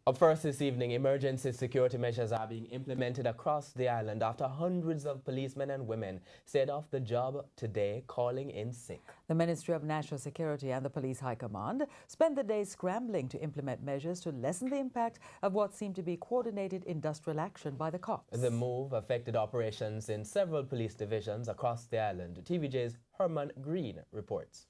Up first this evening, emergency security measures are being implemented across the island after hundreds of policemen and women stayed off the job today, calling in sick. The Ministry of National Security and the Police High Command spent the day scrambling to implement measures to lessen the impact of what seemed to be coordinated industrial action by the cops. The move affected operations in several police divisions across the island. TVJ's Herman Green reports.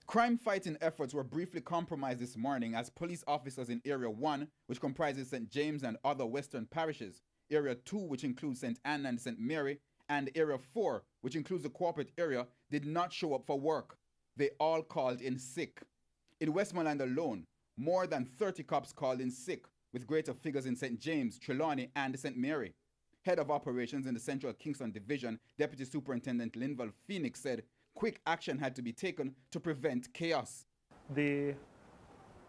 Crime-fighting efforts were briefly compromised this morning as police officers in Area 1, which comprises St. James and other western parishes, Area 2, which includes St. Anne and St. Mary, and Area 4, which includes the corporate area, did not show up for work. They all called in sick. In Westmoreland alone, more than 30 cops called in sick, with greater figures in St. James, Trelawney, and St. Mary. Head of operations in the Central Kingston Division, Deputy Superintendent Linval Phoenix, said quick action had to be taken to prevent chaos. The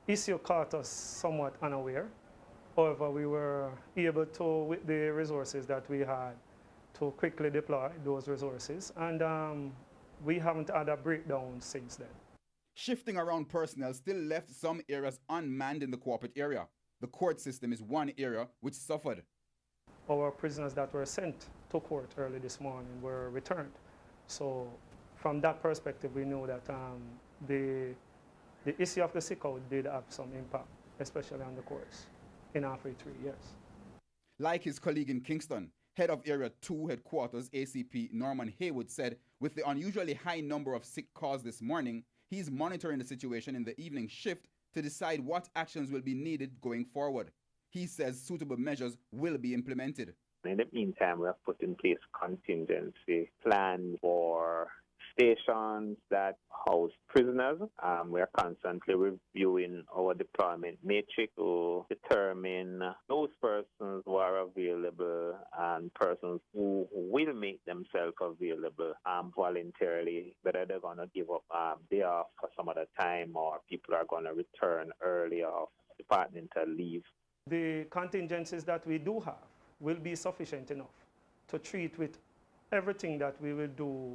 issue caught us somewhat unaware. However, we were able to, with the resources that we had, to quickly deploy those resources. And we haven't had a breakdown since then. Shifting around personnel still left some areas unmanned in the corporate area. The court system is one area which suffered. Our prisoners that were sent to court early this morning were returned. So from that perspective, we know that the issue of the sick out did have some impact, especially on the courts in after 3 years. Like his colleague in Kingston, head of Area 2 headquarters, ACP Norman Haywood, said with the unusually high number of sick calls this morning, he's monitoring the situation in the evening shift to decide what actions will be needed going forward. He says suitable measures will be implemented. In the meantime, we have put in place contingency plan for stations that house prisoners. We are constantly reviewing our deployment matrix to determine those persons who are available and persons who will make themselves available voluntarily, whether they're going to give up day off for some other time or people are going to return early off departmental leave. The contingencies that we do have will be sufficient enough to treat with everything that we will do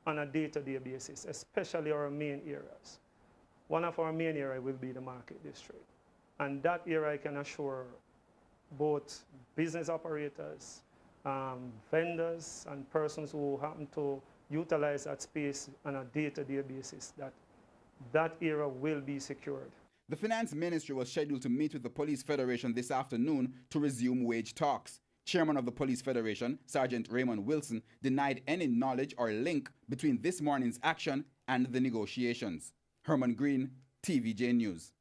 on a day-to-day basis, especially our main areas. One of our main areas will be the market district. And that area I can assure both business operators, vendors, and persons who happen to utilize that space on a day-to-day basis that that area will be secured. The Finance Ministry was scheduled to meet with the Police Federation this afternoon to resume wage talks. Chairman of the Police Federation, Sergeant Raymond Wilson, denied any knowledge or link between this morning's action and the negotiations. Herman Green, TVJ News.